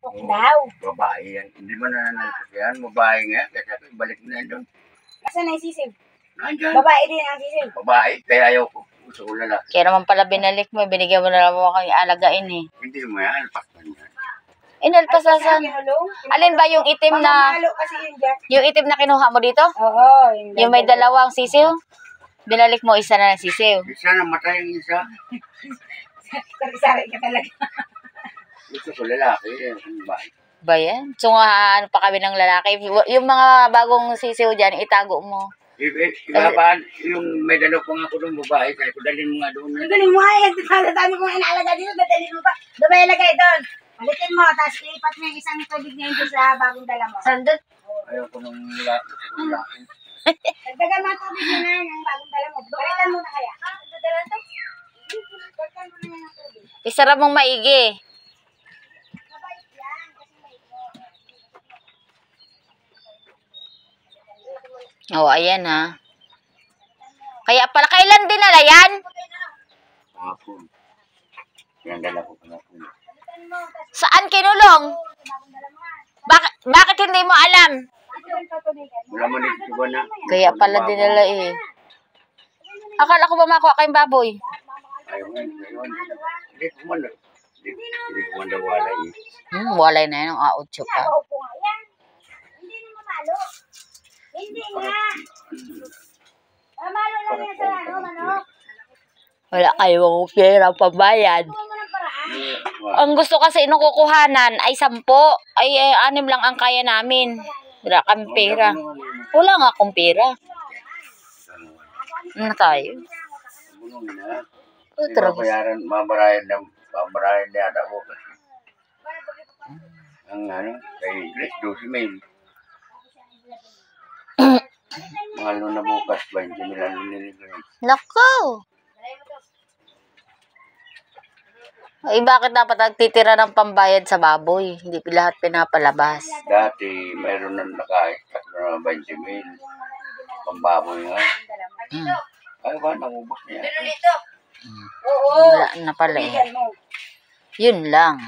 Daw. Babae yan. Hindi mo nananalpok yan. Babae nga. Kaya sabi, balik na yan doon. Asan na yung sisiw? Nandyan. Babae din ang sisiw. Babae. Kaya ayaw ko. Gusto ko lalaki. Kaya naman pala binalik mo, binigyan mo na lang mo kang alagain eh. Hindi mo yan. Alpak man yan. Inalpasasan. Alin ba yung itim na, Mamamalo kasi yun dyan. yung itim na kinuha mo dito? Oo. Yung may dalawang sisiw? Binalik mo isa na ng sisiw. Isa na matay ang isa. Sari-sari ka talaga. Gusto ko lalaki. Babae. Ba yan? So nga, ano pa kami ng lalaki. Yung mga bagong sisiw dyan, itago mo. Ibabaan, yung may dalaw ko nga ako doon, babae, kaya ko dalhin mo nga doon. Dadalhin mo nga yan. Dami kong inaalaga dito. Dadalhin mo pa. Doon ba ilagay doon? Balikin mo. Tapos ilipat mo yung isang tubig na yun doon sa bagong dala mo. Sandot. Ayaw ko nung lalaki. Dagdagan mo ang tubig yun na yung bagong dala mo. Balikan mo na kaya. Dadalan to? Balikan mo na yung tubig. Isara mong maigi. Mabait yan. Kasi may Oh, ayan ha. Kaya pala, kailan dinala yan? Hapon. Yan dala ko pala po. Saan kinulong? Bakit hindi mo alam? Wala mo nito ba na? Kaya pala dinala eh. Akala ko ba makuha kayong baboy? Ayaw nga, ayaw. Hindi ko man. Hindi ko man daw wala eh. Walay na yun ang A8 pa. Opo nga yan. Hindi na mamalo. Hindi nga. Mamalo lang yan sa ano, manok. Wala kayong pera pambayad. Huwag mo ng paraan. Ang gusto kasi nung kukuhanan ay 10. Ay 6 lang ang kaya namin. Wala kang pera. Wala nga akong pera. Ano tayo? Bulong na. Utro. Mabarayan na yata ko kasi. Ang ano, kay Grace 12 mail. Mahal na bukas, 20 mil ang nilibigay. Nako! Ay, bakit dapat nagtitira ng pambayad sa baboy? Hindi lahat pinapalabas. Dati, mayroon na naka-stack na 20 mil. Pambaboy nga. Ay ba, nakubos niya. Wala na pala eh. Yun lang.